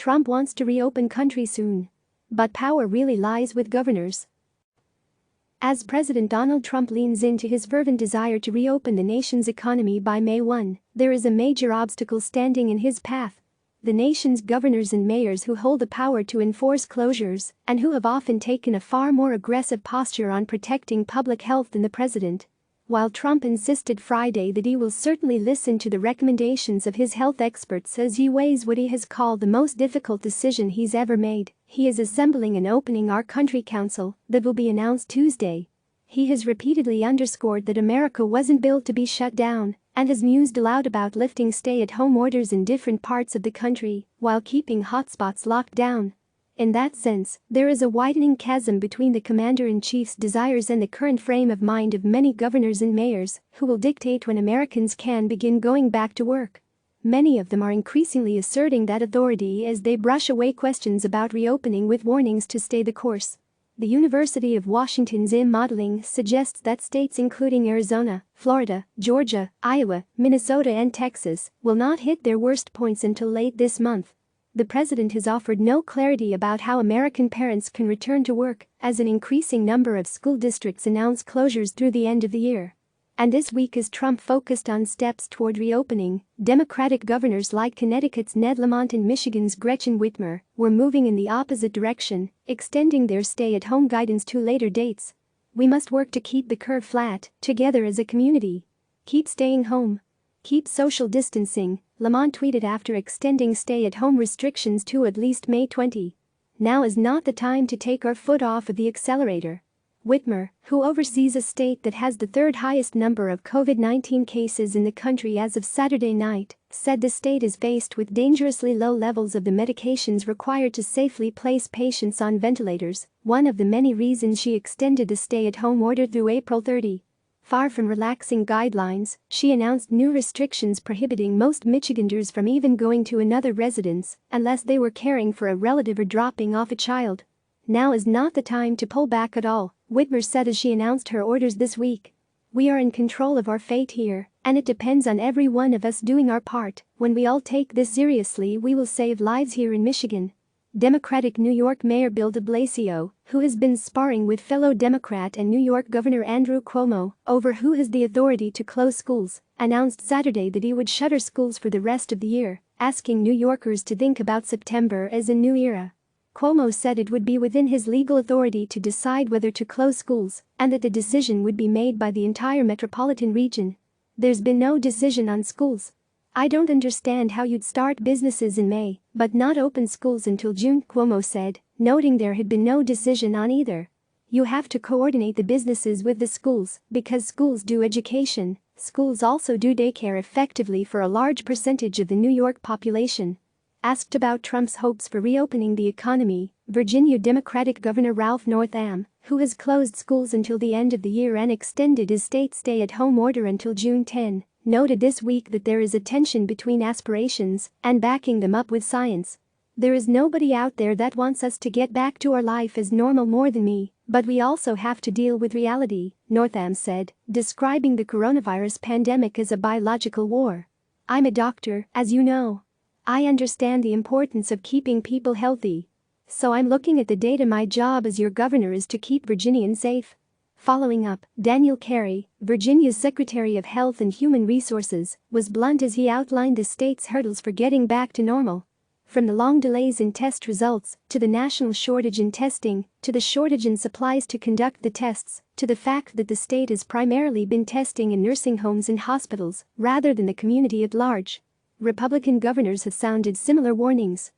Trump wants to reopen country soon. But power really lies with governors. As President Donald Trump leans into his fervent desire to reopen the nation's economy by May 1, there is a major obstacle standing in his path. The nation's governors and mayors who hold the power to enforce closures and who have often taken a far more aggressive posture on protecting public health than the president. While Trump insisted Friday that he will certainly listen to the recommendations of his health experts as he weighs what he has called the most difficult decision he's ever made, he is assembling and opening our country council that will be announced Tuesday. He has repeatedly underscored that America wasn't built to be shut down and has mused aloud about lifting stay-at-home orders in different parts of the country while keeping hotspots locked down. In that sense, there is a widening chasm between the commander-in-chief's desires and the current frame of mind of many governors and mayors who will dictate when Americans can begin going back to work. Many of them are increasingly asserting that authority as they brush away questions about reopening with warnings to stay the course. The University of Washington's modeling suggests that states including Arizona, Florida, Georgia, Iowa, Minnesota and Texas will not hit their worst points until late this month. The president has offered no clarity about how American parents can return to work as an increasing number of school districts announce closures through the end of the year. And this week as Trump focused on steps toward reopening, Democratic governors like Connecticut's Ned Lamont and Michigan's Gretchen Whitmer were moving in the opposite direction, extending their stay-at-home guidance to later dates. We must work to keep the curve flat, together as a community. Keep staying home. Keep social distancing, Lamont tweeted after extending stay-at-home restrictions to at least May 20. Now is not the time to take our foot off of the accelerator. Whitmer, who oversees a state that has the third highest number of COVID-19 cases in the country as of Saturday night, said the state is faced with dangerously low levels of the medications required to safely place patients on ventilators, one of the many reasons she extended the stay-at-home order through April 30. Far from relaxing guidelines, she announced new restrictions prohibiting most Michiganders from even going to another residence unless they were caring for a relative or dropping off a child. Now is not the time to pull back at all, Whitmer said as she announced her orders this week. We are in control of our fate here, and it depends on every one of us doing our part. When we all take this seriously, we will save lives here in Michigan. Democratic New York Mayor Bill de Blasio, who has been sparring with fellow Democrat and New York Governor Andrew Cuomo over who has the authority to close schools, announced Saturday that he would shutter schools for the rest of the year, asking New Yorkers to think about September as a new era. Cuomo said it would be within his legal authority to decide whether to close schools and that the decision would be made by the entire metropolitan region. There's been no decision on schools. I don't understand how you'd start businesses in May but not open schools until June, Cuomo said, noting there had been no decision on either. You have to coordinate the businesses with the schools because schools do education, schools also do daycare effectively for a large percentage of the New York population. Asked about Trump's hopes for reopening the economy, Virginia Democratic Governor Ralph Northam, who has closed schools until the end of the year and extended his state stay-at-home order until June 10, noted this week that there is a tension between aspirations and backing them up with science. There is nobody out there that wants us to get back to our life as normal more than me, but we also have to deal with reality, Northam said, describing the coronavirus pandemic as a biological war. I'm a doctor, as you know. I understand the importance of keeping people healthy. So I'm looking at the data. My job as your governor is to keep Virginians safe. Following up, Daniel Carey, Virginia's Secretary of Health and Human Resources, was blunt as he outlined the state's hurdles for getting back to normal. From the long delays in test results, to the national shortage in testing, to the shortage in supplies to conduct the tests, to the fact that the state has primarily been testing in nursing homes and hospitals, rather than the community at large. Republican governors have sounded similar warnings.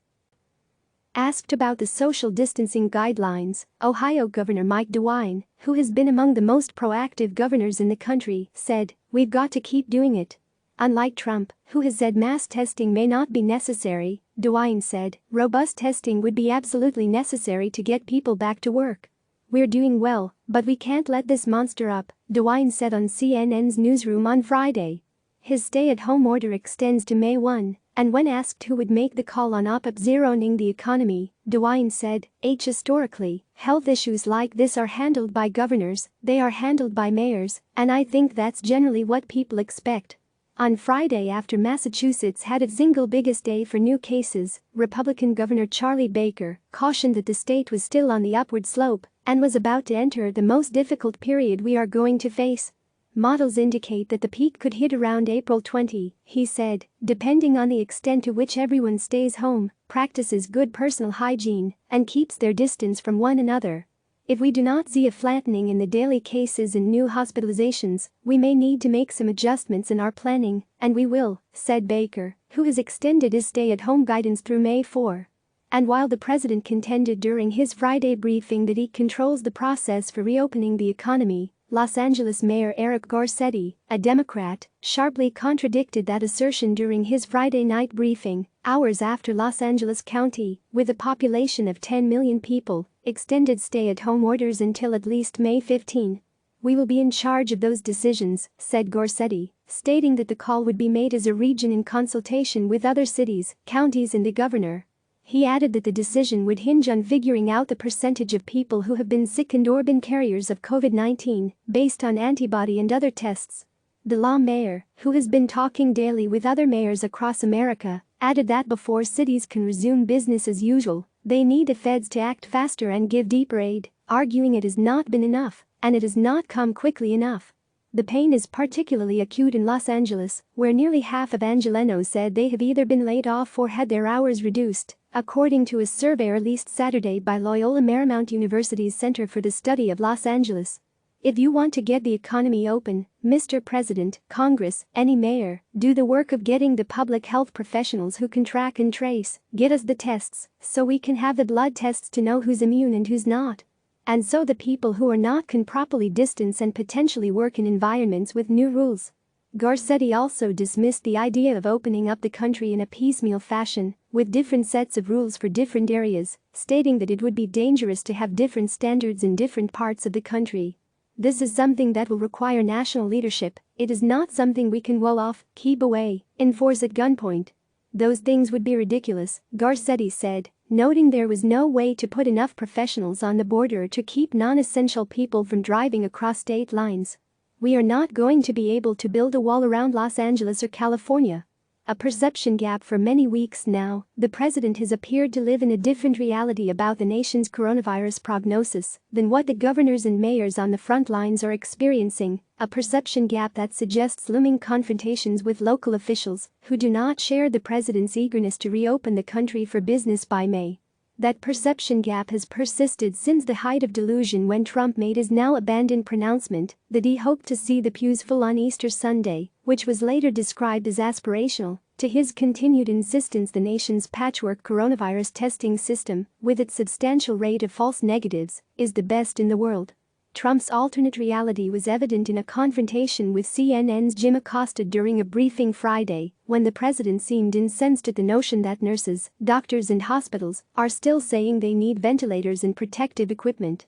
Asked about the social distancing guidelines, Ohio Governor Mike DeWine, who has been among the most proactive governors in the country, said, "We've got to keep doing it." Unlike Trump, who has said mass testing may not be necessary, DeWine said, "Robust testing would be absolutely necessary to get people back to work. We're doing well, but we can't let this monster up," DeWine said on CNN's Newsroom on Friday. His stay-at-home order extends to May 1, and when asked who would make the call on up-zeroing the economy, DeWine said, Historically, health issues like this are handled by governors, they are handled by mayors, and I think that's generally what people expect." On Friday, after Massachusetts had its single biggest day for new cases, Republican Governor Charlie Baker cautioned that the state was still on the upward slope and was about to enter the most difficult period we are going to face. Models indicate that the peak could hit around April 20, he said, depending on the extent to which everyone stays home, practices good personal hygiene, and keeps their distance from one another. If we do not see a flattening in the daily cases and new hospitalizations, we may need to make some adjustments in our planning, and we will, said Baker, who has extended his stay-at-home guidance through May 4. And while the president contended during his Friday briefing that he controls the process for reopening the economy, Los Angeles Mayor Eric Garcetti, a Democrat, sharply contradicted that assertion during his Friday night briefing, hours after Los Angeles County, with a population of 10 million people, extended stay-at-home orders until at least May 15. We will be in charge of those decisions, said Garcetti, stating that the call would be made as a region in consultation with other cities, counties and the governor. He added that the decision would hinge on figuring out the percentage of people who have been sick and/or been carriers of COVID-19 based on antibody and other tests. The law mayor, who has been talking daily with other mayors across America, added that before cities can resume business as usual, they need the feds to act faster and give deeper aid, arguing it has not been enough, and it has not come quickly enough. The pain is particularly acute in Los Angeles, where nearly half of Angelenos said they have either been laid off or had their hours reduced, according to a survey released Saturday by Loyola Marymount University's Center for the Study of Los Angeles. If you want to get the economy open, Mr. President, Congress, any mayor, do the work of getting the public health professionals who can track and trace, get us the tests, so we can have the blood tests to know who's immune and who's not. And so the people who are not can properly distance and potentially work in environments with new rules. Garcetti also dismissed the idea of opening up the country in a piecemeal fashion, with different sets of rules for different areas, stating that it would be dangerous to have different standards in different parts of the country. This is something that will require national leadership, it is not something we can wall off, keep away, enforce at gunpoint. Those things would be ridiculous, Garcetti said, noting there was no way to put enough professionals on the border to keep non-essential people from driving across state lines. We are not going to be able to build a wall around Los Angeles or California. A perception gap for many weeks now, the president has appeared to live in a different reality about the nation's coronavirus prognosis than what the governors and mayors on the front lines are experiencing, a perception gap that suggests looming confrontations with local officials who do not share the president's eagerness to reopen the country for business by May. That perception gap has persisted since the height of delusion when Trump made his now abandoned pronouncement that he hoped to see the pews full on Easter Sunday, which was later described as aspirational, to his continued insistence the nation's patchwork coronavirus testing system, with its substantial rate of false negatives, is the best in the world. Trump's alternate reality was evident in a confrontation with CNN's Jim Acosta during a briefing Friday, when the president seemed incensed at the notion that nurses, doctors and hospitals are still saying they need ventilators and protective equipment.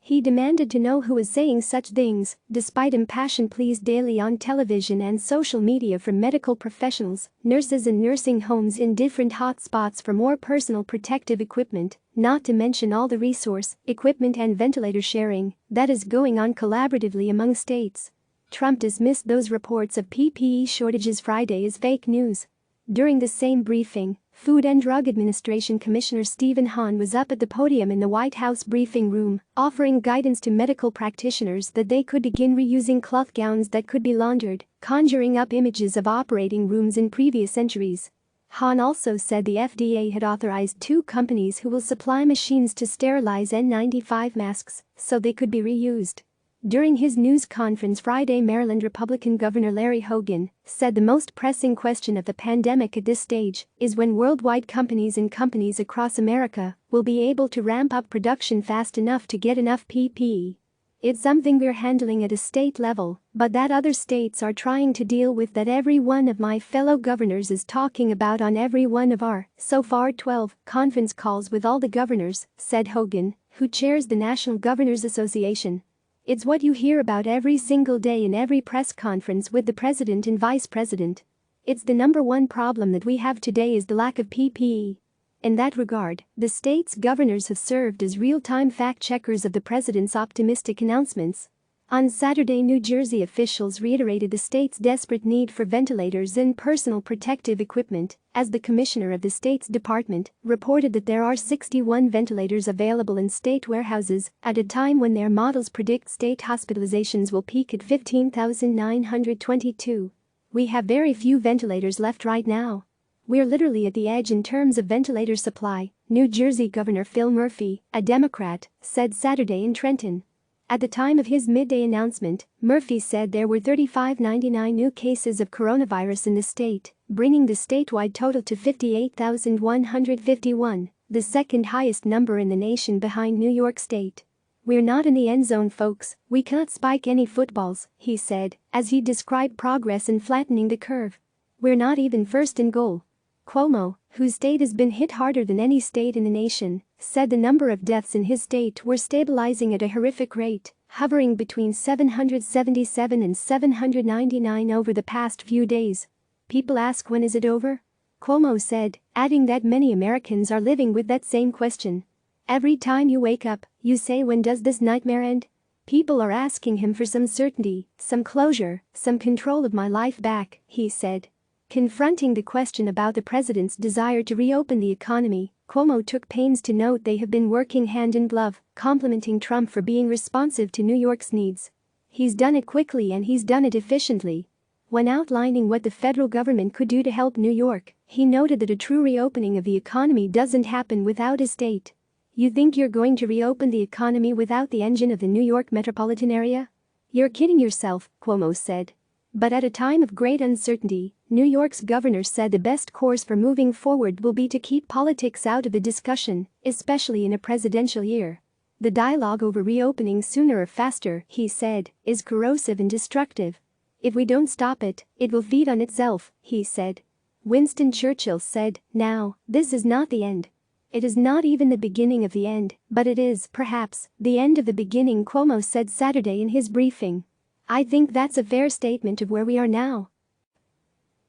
He demanded to know who is saying such things, despite impassioned pleas daily on television and social media from medical professionals, nurses and nursing homes in different hotspots for more personal protective equipment, not to mention all the resource, equipment and ventilator sharing that is going on collaboratively among states. Trump dismissed those reports of PPE shortages Friday as fake news. During the same briefing, Food and Drug Administration Commissioner Stephen Hahn was up at the podium in the White House briefing room, offering guidance to medical practitioners that they could begin reusing cloth gowns that could be laundered, conjuring up images of operating rooms in previous centuries. Hahn also said the FDA had authorized 2 companies who will supply machines to sterilize N95 masks so they could be reused. During his news conference Friday, Maryland Republican Governor Larry Hogan said the most pressing question of the pandemic at this stage is when worldwide companies and companies across America will be able to ramp up production fast enough to get enough PPE. It's something we're handling at a state level, but that other states are trying to deal with, that every one of my fellow governors is talking about on every one of our, so far 12, conference calls with all the governors, said Hogan, who chairs the National Governors Association. It's what you hear about every single day in every press conference with the president and vice president. It's the number one problem that we have today is the lack of PPE. In that regard, the state's governors have served as real-time fact-checkers of the president's optimistic announcements. On Saturday, New Jersey officials reiterated the state's desperate need for ventilators and personal protective equipment, as the commissioner of the state's department reported that there are 61 ventilators available in state warehouses at a time when their models predict state hospitalizations will peak at 15,922. "We have very few ventilators left right now. We're literally at the edge in terms of ventilator supply," New Jersey Governor Phil Murphy, a Democrat, said Saturday in Trenton. At the time of his midday announcement, Murphy said there were 3,599 new cases of coronavirus in the state, bringing the statewide total to 58,151, the second highest number in the nation behind New York State. "We're not in the end zone, folks, we can't spike any footballs," he said, as he described progress in flattening the curve. "We're not even first in goal." Cuomo, whose state has been hit harder than any state in the nation, said the number of deaths in his state were stabilizing at a horrific rate, hovering between 777 and 799 over the past few days. "People ask when is it over?" Cuomo said, adding that many Americans are living with that same question. "Every time you wake up, you say when does this nightmare end?" People are asking him for some certainty, some closure, some control of my life back, he said. Confronting the question about the president's desire to reopen the economy, Cuomo took pains to note they have been working hand in glove, complimenting Trump for being responsive to New York's needs. "He's done it quickly and he's done it efficiently." When outlining what the federal government could do to help New York, he noted that a true reopening of the economy doesn't happen without a state. "You think you're going to reopen the economy without the engine of the New York metropolitan area? You're kidding yourself," Cuomo said. But at a time of great uncertainty, New York's governor said the best course for moving forward will be to keep politics out of the discussion, especially in a presidential year. "The dialogue over reopening sooner or faster," he said, "is corrosive and destructive. If we don't stop it, it will feed on itself," he said. Winston Churchill said, "Now, this is not the end. It is not even the beginning of the end, but it is, perhaps, the end of the beginning," Cuomo said Saturday in his briefing. "I think that's a fair statement of where we are now."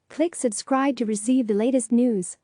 Click subscribe to receive the latest news.